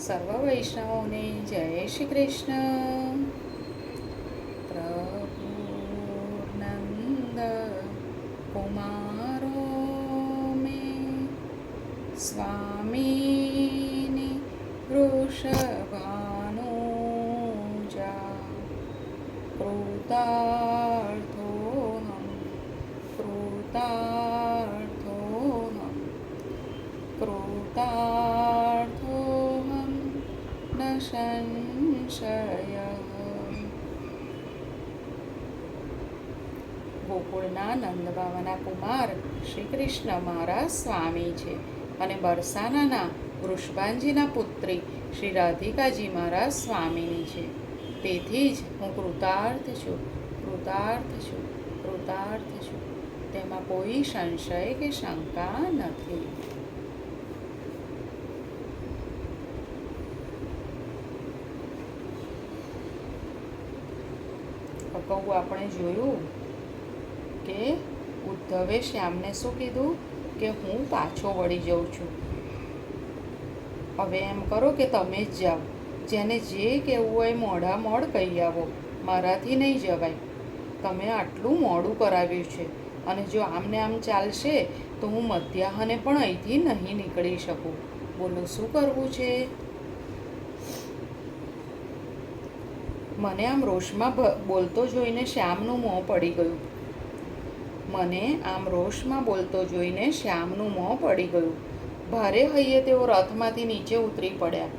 સર્વ વૈષ્ણવોને જય શ્રી કૃષ્ણ. પ્રભુ નંદ કુમારો મેં સ્વામીની વૃષભાનુજા કૃતાર્થોહમ કૃતાર્થોહમ કૃતાર્થોહમ ન સંશય. ગોકુળના નંદબાવાના કુમાર શ્રી કૃષ્ણ મારા સ્વામી છે અને બરસાનાના વૃષભાંજીના પુત્રી શ્રી રાધિકાજી મારા સ્વામીની છે. તેથી જ હું કૃતાર્થ છું, કૃતાર્થ છું, કૃતાર્થ છું. તેમાં કોઈ સંશય કે શંકા નથી. અગાઉ આપણે જોયું કે ઉદ્ધવે શ્યામને શું કીધું કે હું પાછો વળી જાઉં છું. હવે એમ કરો કે તમે જ જાઓ, જેને જે કહેવું હોય મોઢા મોડ કહી આવો, મારાથી નહીં જવાય. તમે આટલું મોડું કરાવ્યું છે અને જો આમને આમ ચાલશે તો હું મધ્યાહને પણ અહીંથી નહીં નીકળી શકું. બોલો શું કરવું છે? મને આમ રોષમાં બોલતો જોઈને શ્યામનું મોં પડી ગયું. મને આમ રોષમાં બોલતો જોઈને શ્યામનું મોં પડી ગયું. ભારે હૈયે તેઓ રથમાંથી નીચે ઉતરી પડ્યા.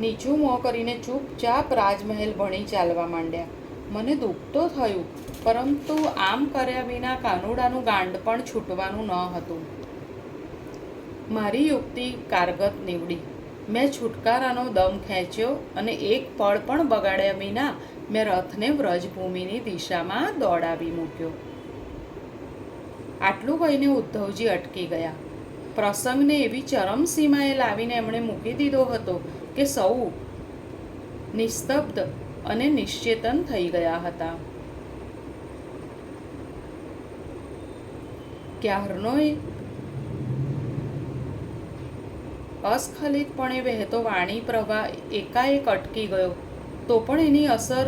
નીચું મોં કરીને ચૂપચાપ રાજમહેલ ભણી ચાલવા માંડ્યા. મને દુઃખ તો થયું, પરંતુ આમ કર્યા વિના કાનુડાનું ગાંડ પણ છૂટવાનું ન હતું. મારી યુક્તિ કારગત નીવડી. મેં છુટકારાનો દમ ખેંચ્યો અને એક પળ પણ બગાડ્યા વિના મેં રથને વ્રજભૂમિની દિશામાં દોડાવી મૂક્યો. આટલું કહીને ઉદ્ધવજી અટકી ગયા. પ્રસંગને એવી ચરમસીમાએ લાવીને એમણે મૂકી દીધો હતો કે સૌ નિસ્તબ્ધ અને નિશ્ચેતન થઈ ગયા હતા. ક્યારનોય અસ્ખલિતપણે વહેતો વાણી પ્રવાહ એકાએક અટકી ગયો, તો પણ એની અસર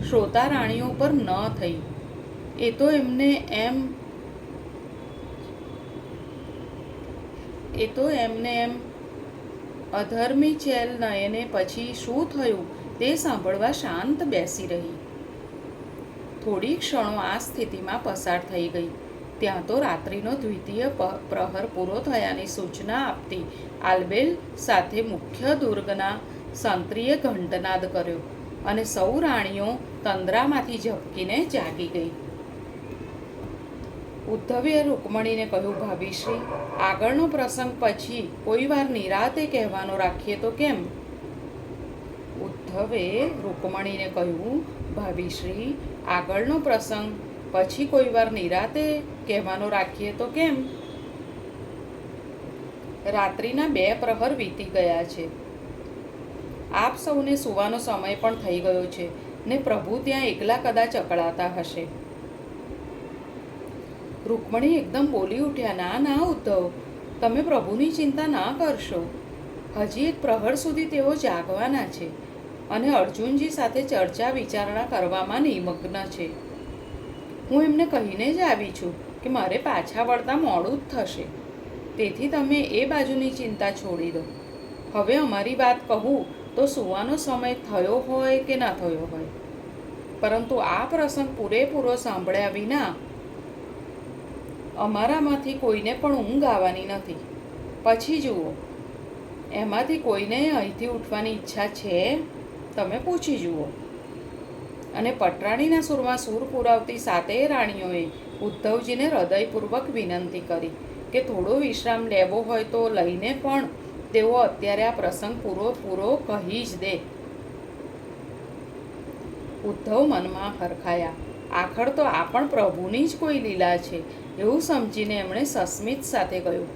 શ્રોતા રાણીઓ પર ન થઈ. એ તો એમને એમ અધર્મી ચેલ નયને પછી શું થયું તે સાંભળવા શાંત બેસી રહી. થોડી ક્ષણો આ સ્થિતિમાં પસાર થઈ ગઈ. ત્યાં તો રાત્રિનો દ્વિતીય પ્રહર પૂરો થયાની સૂચના આપતી આલબેલ સાથે મુખ્ય દુર્ગના સંત્રીએ ઘંટનાદ કર્યો અને સૌ રાણીઓ તંદ્રામાંથી ઝબકીને જાગી ગઈ. ઉદ્ધવે રૂકમણીને કહ્યું, ભાભીશ્રી, આગળનો પ્રસંગ પછી કોઈ વાર નિરાતે કહેવાનો રાખીએ તો કેમ? ઉદ્ધવે રૂકમણીને કહ્યું, ભાભીશ્રી, આગળનો પ્રસંગ પછી કોઈ વાર નિરાતે કહેવાનો રાખીએ તો કેમ? રાત્રિના 2 પ્રહર વીતી ગયા છે. આપ સૌને સૂવાનો સમય પણ થઈ ગયો છે ને પ્રભુ ત્યાં એકલા કદાચ અકળાતા હશે. રૂકમણી એકદમ બોલી ઉઠ્યા, ના ના ઉદ્ધવ, તમે પ્રભુની ચિંતા ના કરશો. હજી 1 પ્રહર સુધી તેઓ જાગવાના છે અને અર્જુનજી સાથે ચર્ચા વિચારણા કરવામાં નિમગ્ન છે. હું એમને કહીને જ આવી છું કે મારે પાછા વળતા મોડું જ થશે. તેથી તમે એ બાજુની ચિંતા છોડી દો. હવે અમારી વાત કહું તો સૂવાનો સમય થયો હોય કે ના થયો હોય, પરંતુ આ પ્રસંગ પૂરેપૂરો સાંભળ્યા વિના અમારામાંથી કોઈને પણ ઊંઘ આવવાની નથી. પછી જુઓ, એમાંથી કોઈને અહીંથી ઉઠવાની ઈચ્છા છે? તમે પૂછી જુઓ. અને પટરાણીના સૂરમાં સૂર પુરાવતી 7 રાણીઓએ ઉદ્ધવજીને હૃદયપૂર્વક વિનંતી કરી કે થોડો વિશ્રામ લેવો હોય તો લઈને પણ તેઓ અત્યારે આ પ્રસંગ પૂરો કહી જ દે. ઉદ્ધવ મનમાં હરખાયા. આખર તો આ પણ પ્રભુની જ કોઈ લીલા છે એવું સમજીને એમણે સસ્મિત સાથે કહ્યું,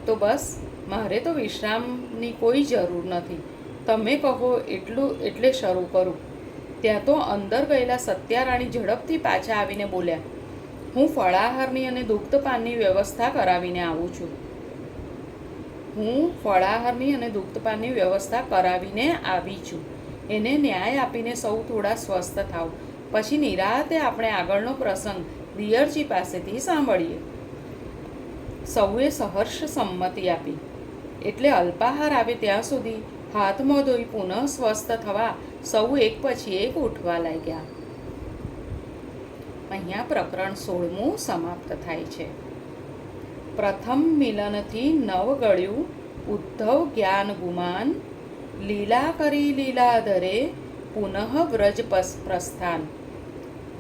તો બસ, મારે તો વિશ્રામની કોઈ જરૂર નથી. તમે કહો એટલે શરૂ કરું. ત્યાં તો અંદર ગયેલા સત્યારાણી ઝડપથી પાછા આવીને બોલ્યા, હું ફળાહારની અને દુગ્ધપાનની વ્યવસ્થા કરાવીને આવું છું. હું ફળાહારની અને દુગ્ધપાનની વ્યવસ્થા કરાવીને આવી છું. એને ન્યાય આપીને સૌ થોડા સ્વસ્થ થાવ. પછી નિરાતે આપણે આગળનો પ્રસંગ દિયરજી પાસેથી સાંભળીએ. સૌએ સહર્ષ સંમતિ આપી. એટલે અલ્પાહાર આવે ત્યાં સુધી હાથ મોં ધોઈ પુનઃ સ્વસ્થ થવા સૌ એક પછી એક ઉઠવા લાગ્યા. અહીંયા પ્રકરણ 16મું સમાપ્ત થાય છે. પ્રથમ મિલનથી નવ ગળ્યું ઉદ્ધવ જ્ઞાન ગુમાન, લીલા કરી લીલાધરે પુનઃ વ્રજ પ્રસ્થાન.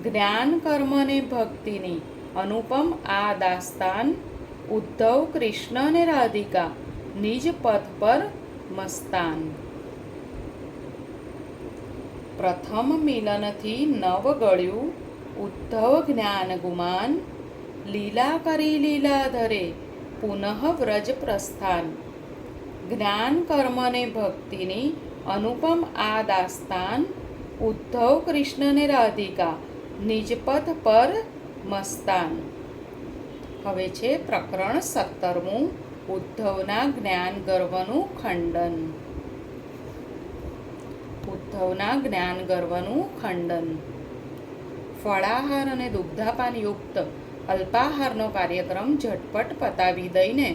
જ્ઞાન કર્મને ભક્તિની અનુપમ આ દાસ્તાન, ઉદ્ધવ કૃષ્ણ ને રાધિકા નિજ પથ પર મસ્તાન. પ્રથમ મિલનથી નવ ગળ્યું ઉદ્ધવ જ્ઞાન ગુમાન, લીલા કરી લીલાધરે પુનઃ વ્રજ પ્રસ્થાન. જ્ઞાન કર્મને ભક્તિની અનુપમ આ દાસ્તાન, ઉદ્ધવ કૃષ્ણ ને રાધિકા નિજ પથ પર મસ્તાન. હવે છે પ્રકરણ 17મું, ઉદ્ધવના જ્ઞાન ગર્વનું ખંડન. ઉદ્ધવના જ્ઞાન ગર્વનું ખંડન. ફળાહાર અને દુગ્ધાપાન યુક્ત અલ્પાહારનો કાર્યક્રમ ઝટપટ પતાવી દઈને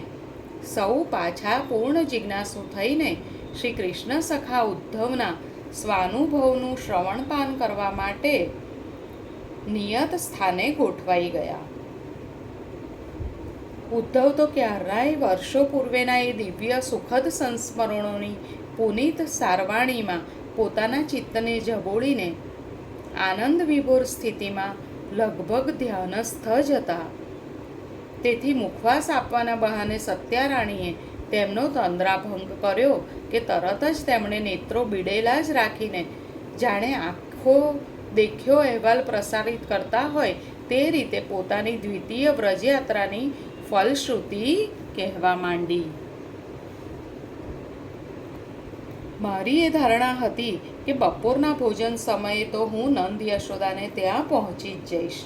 સૌ પાછા પૂર્ણ જિજ્ઞાસુ થઈને શ્રી કૃષ્ણ સખા ઉદ્ધવના સ્વાનુભવનું શ્રવણપાન કરવા માટે નિયત સ્થાને ગોઠવાઈ ગયા. ઉદ્ધવ તો ક્યારાય વર્ષો પૂર્વેના એ દિવ્ય સુખદ સંસ્મરણોની પુનિત સારવાણીમાં પોતાના ચિત્તને ઝબોળીને આનંદ વિભોર સ્થિતિમાં લગભગ ધ્યાનસ્થ જ હતા. તેથી મુખવાસ આપવાના બહાને સત્યારાણીએ તેમનો તંદ્રાભંગ કર્યો કે તરત જ તેમણે નેત્રો બીડેલા જ રાખીને જાણે આખો દેખ્યો અહેવાલ પ્રસારિત કરતા હોય તે રીતે પોતાની દ્વિતીય વ્રજયાત્રાની ફલશ્રુતિ કહેવા માંડી. મારી એ ધારણા હતી કે બપોરના ભોજન સમયે તો હું નંદ યશોદાને ત્યાં પહોંચી જ જઈશ.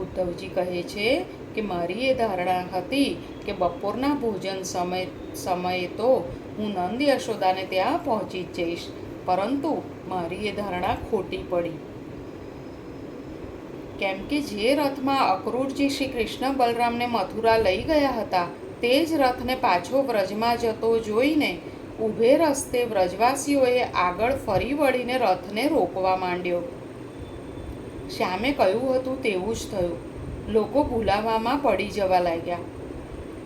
ઉદ્ધવજી કહે છે કે મારી એ ધારણા હતી કે બપોરના ભોજન સમયે તો હું નંદ યશોદાને ત્યાં પહોંચી જ જઈશ, પરંતુ મારી એ ધારણા ખોટી પડી. કેમ કે જે રથમાં અક્રૂરજી શ્રી કૃષ્ણ બલરામને મથુરા લઈ ગયા હતા તે જ રથને પાછો વ્રજમાં જતો જોઈને ઊભે રસ્તે વ્રજવાસીઓએ આગળ ફરી વળીને રથને રોકવા માંડ્યો. શ્યામે કહ્યું હતું તેવું જ થયું. લોકો ભૂલાવામાં પડી જવા લાગ્યા.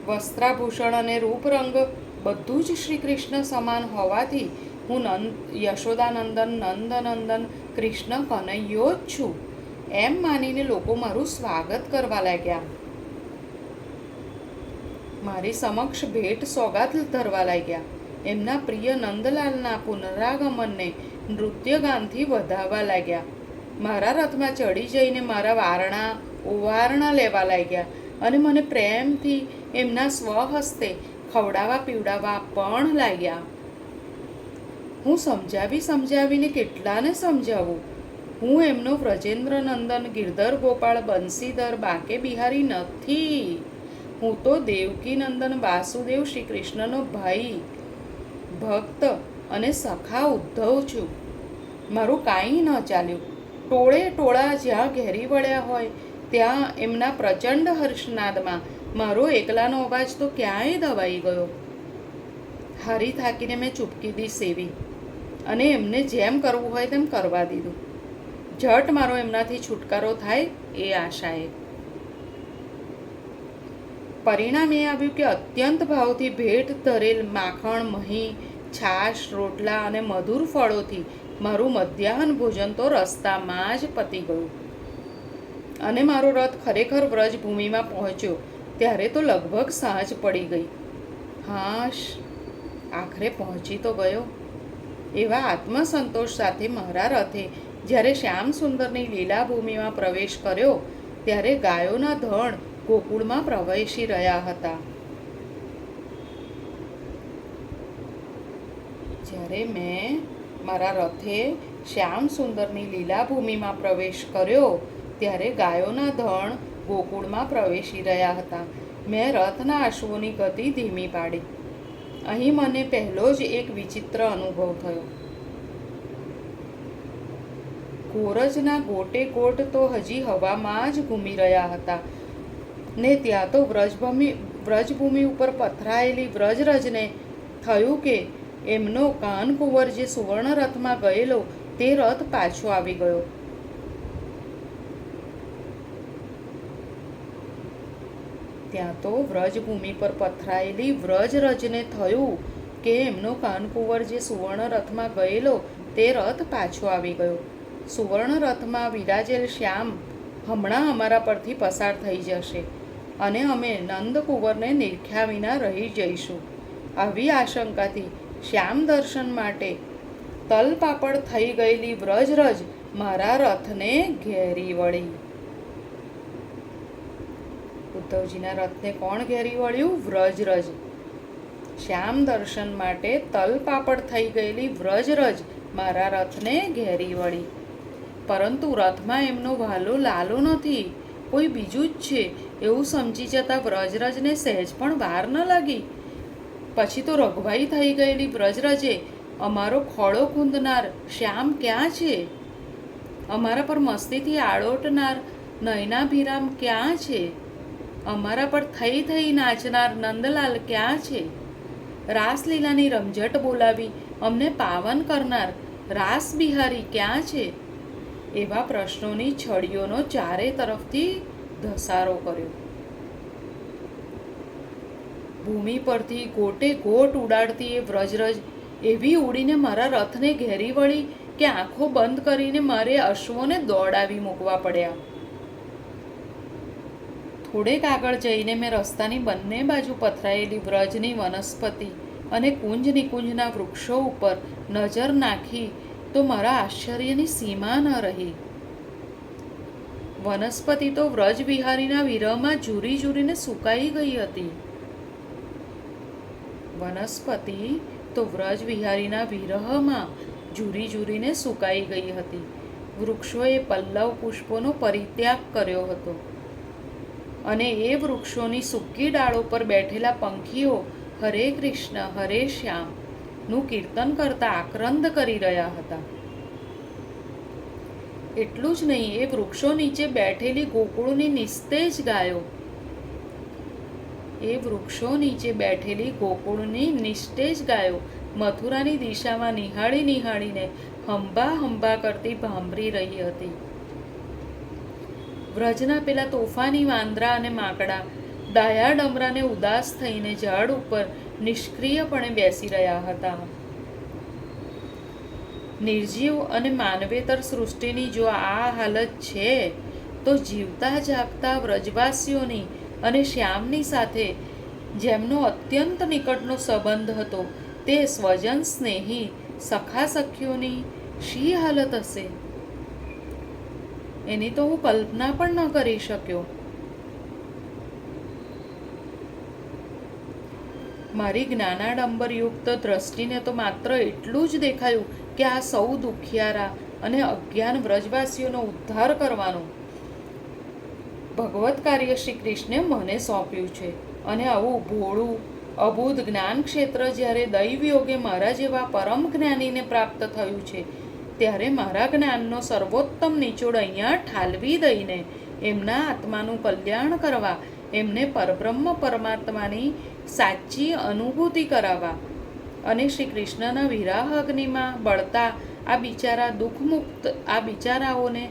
વસ્ત્રાભૂષણ અને રૂપરંગ બધું જ શ્રી કૃષ્ણ સમાન હોવાથી હું યશોદાનંદન નંદનંદન કૃષ્ણ કનૈયો જ છું એમ માનીને લોકો મારું સ્વાગત કરવા લાગ્યા. મારી સમક્ષ ભેટ સોગાદ ધરવા લાગ્યા. એમના પ્રિય નંદલાલના પુનરાગમનને નૃત્યગાનથી વધાવવા લાગ્યા. મારા રથમાં ચડી જઈને મારા વારણા ઓવારણા લેવા લાગ્યા અને મને પ્રેમથી એમના સ્વહસ્તે ખવડાવવા પીવડાવવા પણ લાગ્યા. હું સમજાવીને કેટલાને સમજાવું. હું એમનો વ્રજેન્દ્ર નંદન ગિરધર ગોપાળ બંસીધર બાકે બિહારી નથી. હું તો દેવકી નંદન વાસુદેવ શ્રી કૃષ્ણનો ભાઈ, ભક્ત અને સખા ઉદ્ધવ છું. મારું કાંઈ ન ચાલ્યું. ટોળે ટોળા જ્યાં ઘેરી વળ્યા હોય ત્યાં એમના પ્રચંડ હર્ષનાદમાં મારો એકલાનો અવાજ તો ક્યાંય દબાઈ ગયો. હારી થાકીને મેં ચૂપકીદી સેવી અને એમને જેમ કરવું હોય તેમ કરવા દીધું. ઝટ મારો એમનાથી છુટકારો થાય એ આશાએ. પરિણામ એ આવ્યું કે અત્યંત ભાવથી ભેટ ધરેલ માખણ, મહીં, છાશ, રોટલા અને મધુર ફળોથી મારું મધ્યાહન ભોજન તો રસ્તામાં જ પતી ગયું અને મારો રથ ખરેખર વ્રજભૂમિમાં પહોંચ્યો ત્યારે તો લગભગ સાંજ પડી ગઈ. હાશ, આખરે પહોંચી તો ગયો. એવા આત્મસંતોષ સાથે મારા રથે જ્યારે શ્યામ સુંદરની લીલાભૂમિમાં પ્રવેશ કર્યો ત્યારે ગાયોના ધણ ગોકુળમાં પ્રવેશી રહ્યા હતા. જ્યારે મેં મારા રથે શ્યામ સુંદરની લીલાભૂમિમાં પ્રવેશ કર્યો ત્યારે ગાયોના ધણ ગોકુળમાં પ્રવેશી રહ્યા હતા. મેં રથના અશ્વોની ગતિ ધીમી પાડી. અહીં મને પહેલો જ એક વિચિત્ર અનુભવ થયો. ગોરજના ગોટે ગોટ તો હજી હવામાં જ ઘૂમી રહ્યા હતા ને ત્યાં તો વ્રજભૂમિ ઉપર પથરાયેલી વ્રજરજને થયું કે એમનો કાનકુંવર જે સુવર્ણ રથમાં ગયેલો તે રથ પાછો આવી ગયો. ત્યાં તો વ્રજભૂમિ પર પથરાયેલી વ્રજરજને થયું કે એમનો કાનકુંવર જે સુવર્ણ રથમાં ગયેલો તે રથ પાછો આવી ગયો. સુવર્ણ રથમાં વિરાજેલ શ્યામ હમણાં અમારા પરથી પસાર થઈ જશે અને અમે નંદકુંવરને નિરખ્યા વિના રહી જઈશું. આવી આશંકાથી શ્યામ દર્શન માટે તલપાપડ થઈ ગયેલી વ્રજરજ મારા રથને ઘેરી વળી. ઉદ્ધવજીના રથને કોણ ઘેરી વળ્યું? વ્રજરજ. શ્યામ દર્શન માટે તલપાપડ થઈ ગયેલી વ્રજરજ મારા રથને ઘેરી વળી. પરંતુ રથમાં એમનો વહાલો લાલો નથી, કોઈ બીજું જ છે એવું સમજી જતા વ્રજરજને સહેજ પણ વાર ન લાગી. પછી તો રઘવાઈ થઈ ગયેલી વ્રજરજે અમારો ખોળો કૂંદનાર શ્યામ ક્યાં છે? અમારા પર મસ્તીથી આળોટનાર નયનાભિરામ ક્યાં છે? અમારા પર થઈ થઈ નાચનાર નંદલાલ ક્યાં છે? રાસલીલાની રમઝટ બોલાવી અમને પાવન કરનાર રાસ બિહારી ક્યાં છે? એવા પ્રશ્નોની છડીઓનો ચારે તરફથી ધસારો કર્યો. ભૂમિ પરથી ગોટે ગોટ ઉડાડતી એ વ્રજરજ એવી ઉડીને મારા રથને ઘેરી વળી કે આંખો બંધ કરીને મારે અશ્વોને દોડાવી મૂકવા પડ્યા. થોડેક આગળ જઈને મેં રસ્તાની બંને બાજુ પથરાયેલી વ્રજની વનસ્પતિ અને કુંજ નિકુંજના વૃક્ષો ઉપર નજર નાખી તો મારા આશ્ચર્યની સીમા ન રહી. વનસ્પતિ તો વ્રજ વિહારીના વિરહમાં ઝૂરી ઝૂરીને સુકાઈ ગઈ હતી. વનસ્પતિ તો વ્રજ વિહારીના વિરહમાં ઝૂરી ઝૂરીને સુકાઈ ગઈ હતી. વૃક્ષોએ પલ્લવ પુષ્પોનો પરિત્યાગ કર્યો હતો અને એ વૃક્ષોની સૂકી ડાળો પર બેઠેલા પંખીઓ હરે કૃષ્ણ હરે શ્યામ નું કીર્તન કરતા આક્રંદ કરી રહ્યા હતા. એટલું જ નહીં, એ વૃક્ષો નીચે બેઠેલી ગોકુળની નિસ્તેજ ગાયો મથુરાની દિશામાં નિહાળી નિહાળીને હંબા હંબા કરતી ભાંભરી રહી હતી. વ્રજના પેલા તોફાની વાંદરા અને માકડા ડાયા ડમરાને ઉદાસ થઈને ઝાડ ઉપર નિષ્ક્રિયપણે બેસી રહ્યા હતા. નિર્જીવ અને માનવેતર સૃષ્ટિની જો આ હાલત છે તો જીવતા જાગતા વ્રજવાસીઓની અને શ્યામની સાથે જેમનો અત્યંત નિકટનો સંબંધ હતો તે સ્વજન સ્નેહી સખા સખીઓની શી હાલત હશે? એની તો હું કલ્પના પણ ન કરી શક્યો. મારી જ્ઞાનાડંબરયુક્ત દ્રષ્ટિને તો માત્ર એટલું જ દેખાયું કે આ સૌ દુખિયારા અને અજ્ઞાન વ્રજવાસીઓનો ઉદ્ધાર કરવાનું ભગવત કાર્ય શ્રી કૃષ્ણે મને સોંપ્યું છે. અને આવું ભોળું અબુધ જ્ઞાન ક્ષેત્ર જ્યારે દૈવયોગે મારા જેવા પરમ જ્ઞાનીને પ્રાપ્ત થયું છે ત્યારે મારા જ્ઞાનનો સર્વોત્તમ નિચોડ અહીંયા ઠાલવી દઈને એમના આત્માનું કલ્યાણ કરવા, એમને પરબ્રહ્મ પરમાત્માની સાચી અનુભૂતિ કરાવવા અને શ્રી કૃષ્ણના વિરાહ અગ્નિમાં બળતા આ બિચારાઓને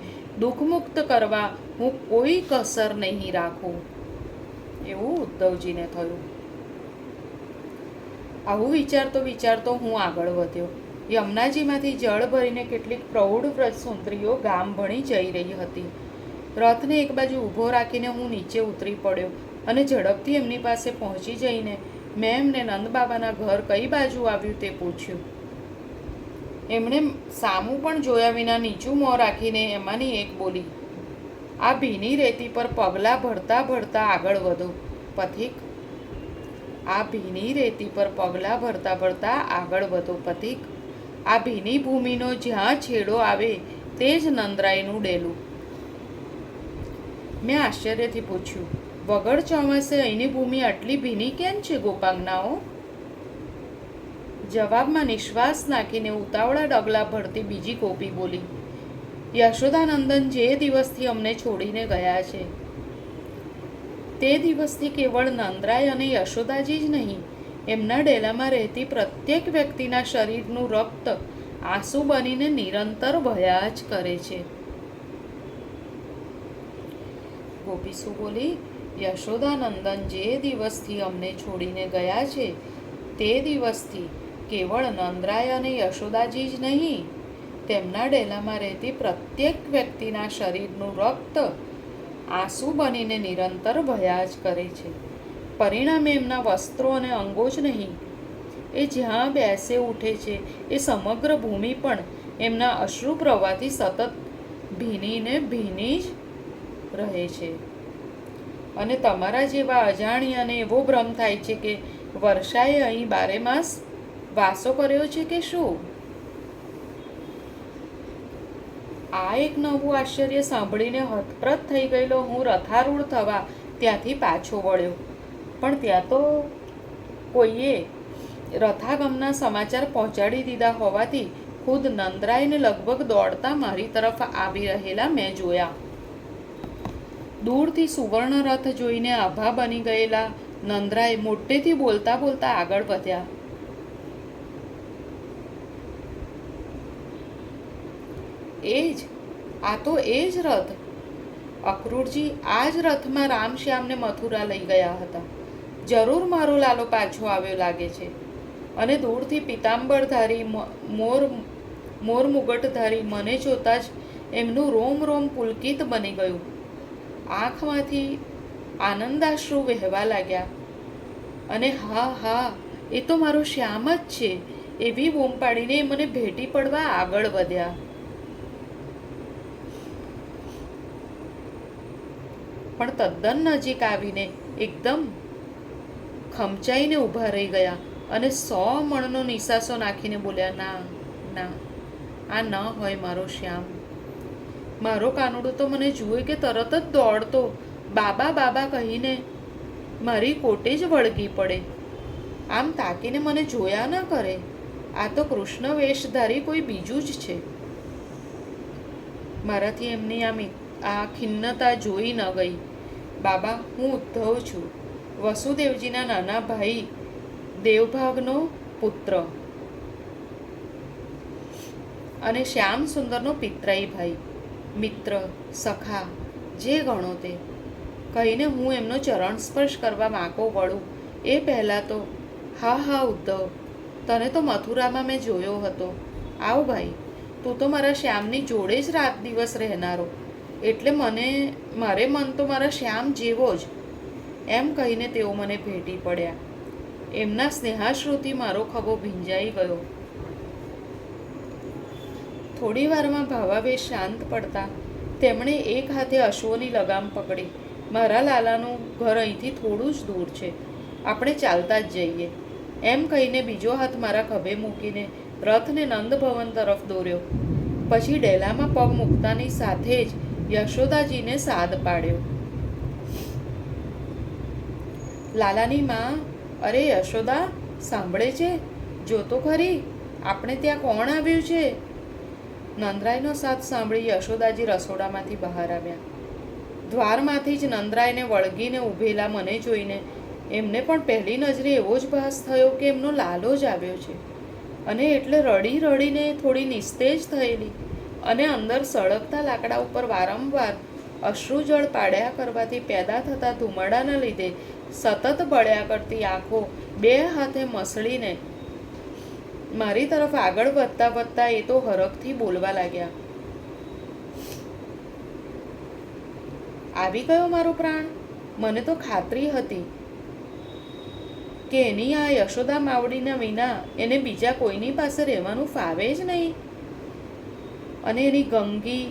દુઃખમુક્ત કરવા હું કોઈ કસર નહીં રાખું, એવું ઉદ્ધવજીને થયું. આવું વિચારતો હું આગળ વધ્યો. યમુનાજીમાંથી જળ ભરીને કેટલીક પ્રૌઢ વ્રજ સુંદરીઓ ગામ ભણી જઈ રહી હતી. રથને એક બાજુ ઊભો રાખીને હું નીચે ઉતરી પડ્યો અને ઝડપથી એમની પાસે પહોંચી જઈને મેં એમને નંદબાબાના ઘર કઈ બાજુ આવ્યું તે પૂછ્યું. એમણે સામું પણ જોયા વિના નીચું મોં રાખીને એમાંની એક બોલી, આ ભીની રેતી પર પગલાં ભરતા ભરતા આગળ વધો પથિક. આ ભીની રેતી પર પગલાં ભરતા ભરતા આગળ વધો પથિક. આ ભીની ભૂમિનો જ્યાં છેડો આવે તે જ નંદરાયનું ડેલું. મેં આશ્ચર્યથી પૂછ્યું, વગર ચોમાસે અહીંની ભૂમિ આટલી ભીની કેમ છે ગોપાંગનાઓ? જવાબમાં નિશ્વાસ નાખીને ઉતાવળા ડગલા ભરતી બીજી ગોપી બોલી, યશોદાનંદન જે દિવસથી અમને છોડીને ગયા છે તે દિવસથી કેવળ નંદરાય અને યશોદાજી જ નહીં, એમના ડેલામાં રહેતી પ્રત્યેક વ્યક્તિના શરીરનું રક્ત આંસુ બનીને નિરંતર વહ્યા જ કરે છે. ગોપી શું બોલી? યશોદાનંદન જે દિવસથી અમને છોડીને ગયા છે તે દિવસથી કેવળ નંદરાય અને યશોદાજી જ નહીં, તેમના ડેલામાં રહેતી પ્રત્યેક વ્યક્તિના શરીરનું રક્ત આંસુ બનીને નિરંતર વહ્યા જ કરે છે. પરિણામે એમના વસ્ત્રો અને અંગો જ નહીં, એ જ્યાં બેસે ઉઠે છે એ સમગ્ર ભૂમિ પણ એમના અશ્રુ પ્રવાહથી સતત ભીનીને ભીની જ રહે છે. અને તમારા જેવા અજાણ્યાને એવો ભ્રમ થાય છે કે વર્ષાએ અહીં બારેમાસ વાસો કર્યો છે કે શું? આ એક નવું આશ્ચર્ય સાંભળીને હતપ્રત થઈ ગયેલો હું રથારૂઢ થવા ત્યાંથી પાછો વળ્યો, પણ ત્યાં તો કોઈએ રથાગમના સમાચાર પહોંચાડી દીધા હોવાથી ખુદ નંદરાયને લગભગ દોડતા મારી તરફ આવી રહેલા મેં જોયા. દૂરથી સુવર્ણ રથ જોઈને આભા બની ગયેલા નંદરાય મોટેથી બોલતા બોલતા આગળ વધ્યા. આ તો એ જ રથ. અક્રૂરજી, આ જ રથમાં રામશ્યામને મથુરા લઈ ગયા હતા. જરૂર મારો લાલો પાછો આવ્યો લાગે છે. અને દૂરથી પિતાંબરધારી મોર મુગટધારી મને જોતા જ એમનું રોમ રોમ પુલકિત બની ગયું. આંખમાંથી આનંદાશ્રુ વહેવા લાગ્યા. અને હા હા, એ તો મારો શ્યામ જ છે એવી બૂમ પાડીને મને ભેટી પડવા આગળ વધ્યા. પણ તદ્દન નજીક આવીને એકદમ ખમચાઈને ઊભા રહી ગયા અને 100 મણનો નિસાસો નાખીને બોલ્યા, ના ના, આ ન હોય મારો શ્યામ. મારો કાનુડો તો મને જુએ કે તરત જ દોડતો બાબા બાબા કહીને મારી કોટે જ વળગી પડે. આમ તાકીને મને જોયા ન કરે. આ તો કૃષ્ણ વેશધારી કોઈ બીજું જ છે. મારાથી એમની આ ખિન્નતા જોઈ ન ગઈ. બાબા, હું ઉદ્ધવ છું, વસુદેવજીના નાના ભાઈ દેવભાગનો પુત્ર અને શ્યામ સુંદરનો પિતરાઈ ભાઈ, મિત્ર, સખા, જે ગણો તે. કહીને હું એમનો ચરણ સ્પર્શ કરવા વાંકો વળું એ પહેલાં તો, હા હા ઉદ્ધવ, તને તો મથુરામાં મેં જોયો હતો. આવ ભાઈ, તું તો મારા શ્યામની જોડે જ રાત દિવસ રહેનારો, એટલે મારે મન તો મારા શ્યામ જેવો જ. એમ કહીને તેઓ મને ભેટી પડ્યા. એમના સ્નેહાશ્રુથી મારો ખભો ભીંજાઈ ગયો. થોડી વારમાં ભાવાવેશ શાંત પડતા તેમણે એક હાથે અશ્વની લગામ પકડી. મારા લાલાનું ઘર અહીંથી થોડું જ દૂર છે, આપણે ચાલતા જ જઈએ. એમ કહીને બીજો હાથ મારા ખભે મૂકીને રથને નંદભવન તરફ દોર્યો. પછી ડેલામાં પગ મૂકતાની સાથે જ યશોદાજીને સાદ પાડ્યો. લાલાની માં, અરે યશોદા, સાંભળે છે? જોતો ખરી, આપણે ત્યાં કોણ આવ્યું છે? નંદરાયનો સાથ સાંભળી યશોદાજી રસોડામાંથી બહાર આવ્યા. દ્વારમાંથી જ નંદરાયને વળગીને ઊભેલા મને જોઈને એમને પણ પહેલી નજરે એવો જ ભાસ થયો કે એમનો લાલો જ આવ્યો છે. અને એટલે રડી રડીને થોડી નિસ્તેજ થયેલી અને અંદર સળગતા લાકડા ઉપર વારંવાર અશ્રુજળ પાડ્યા કરવાથી પેદા થતા ધુમાડાના લીધે સતત બળ્યા કરતી આંખો બે હાથે મસળીને મારી તરફ આગળ વધતા વધતા એ તો હરખથી બોલવા લાગ્યા. આવી ગયો મારો પ્રાણ. મને તો ખાતરી હતી કે એની આ યશોદા માવડીના વિના એને બીજા કોઈની પાસે રહેવાનું ફાવે જ નહીં. અને એની ગંગી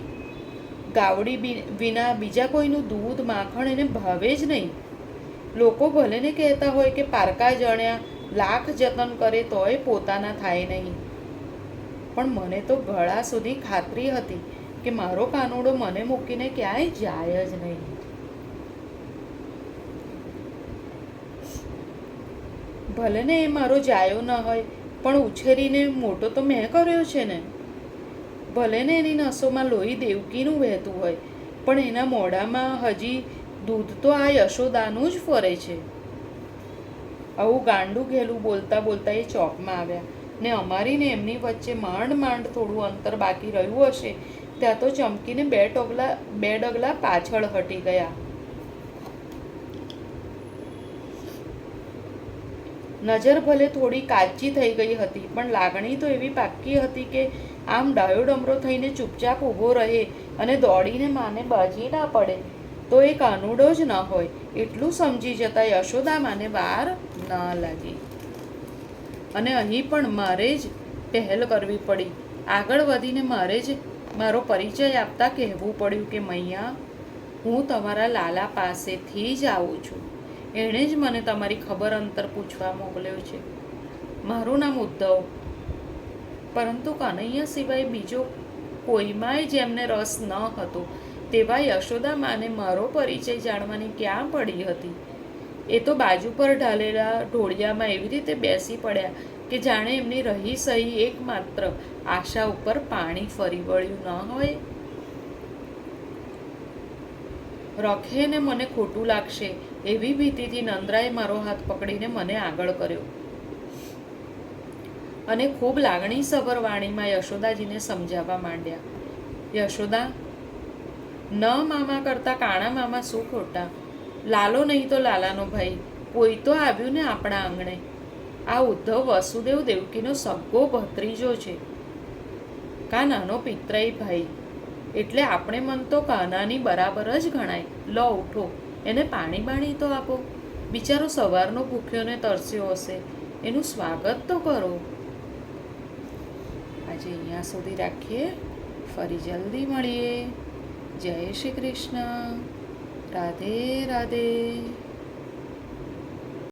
ગાવડી વિના બીજા કોઈનું દૂધ માખણ એને ભાવે જ નહીં. લોકો ભલે ને કહેતા હોય કે પારકા જણ્યા લાખ જતન કરે તોય પોતાના થાય નહીં, પણ મને તો ગળા સુધી ખાતરી હતી કે મારો કાનુડો મને મૂકીને ક્યાંય જાય જ નહીં. ભલે ને એ મારો જાયો ન હોય, પણ ઉછેરીને મોટો તો મેં કર્યો છે ને. ભલે ને એની નસોમાં લોહી દેવકીનું વહેતું હોય, પણ એના મોઢામાં હજી દૂધ તો આ યશોદાનું જ ફરે છે. આવું ગાંડું ઘેલું બોલતા બોલતા એ ચોકમાં આવ્યા ને અમારી ને એમની વચ્ચે માંડ માંડ થોડું અંતર બાકી રહ્યું હશે ત્યાં તો ચમકીને બે ડગલા પાછળ હટી ગયા. નજર ભલે થોડી કાચી થઈ ગઈ હતી, પણ લાગણી તો એવી પાક્કી હતી કે આમ ડાયો ડમરો થઈને ચૂપચાપ ઊભો રહે અને દોડીને માને બાજી ના પડે તો એ કાનુડો જ ન હોય એટલું સમજી જતા યશોદા માને વાર ના લાગી. અને અહીં પણ મારે જ પહેલ કરવી પડી. આગળ વધીને મારે જ મારો પરિચય આપતા કહેવું પડ્યું કે મૈયા, હું તમારા લાલા પાસેથી જ આવું છું. એણે જ મને તમારી ખબર અંતર પૂછવા મોકલ્યો છે. મારું નામ ઉદ્ધવ. પરંતુ કનૈયા સિવાય બીજો કોઈમાંય જેમને રસ ન હતો તેવા યશોદા માને મારો પરિચય જાણવાની ક્યાં પડી હતી. એ તો બાજુ પર ઢાલેલા ઢોળિયામાં એવી રીતે બેસી પડ્યા કે જાણે એમની રહી સહી એકમાત્ર આશા ઉપર પાણી ફરી વળ્યું ન હોય. રખે ને મને ખોટું લાગશે એવી ભીતિથી નંદરાએ મારો હાથ પકડીને મને આગળ કર્યો અને ખૂબ લાગણીસભર વાણીમાં યશોદાજીને સમજાવવા માંડ્યા. યશોદા, ન મામા કરતા કાણા મામા શું ખોટા? લાલો નહીં તો લાલાનો ભાઈ, કોઈ તો આવ્યું ને આપણા આંગણે. આ ઉદ્ધવ વસુદેવ દેવકીનો સગ્ગો ભત્રીજો છે, કા નાનો પિતરાઈ ભાઈ. એટલે આપણે મન તો કાનાની બરાબર જ ગણાય. લો ઉઠો, એને પાણી બાણી તો આપો. બિચારો સવારનો ભૂખ્યો ને તરસ્યો હશે, એનું સ્વાગત તો કરો. આજે અહીંયા સુધી રાખીએ, ફરી જલ્દી મળીએ. જય શ્રી કૃષ્ણ. રાધે રાધે.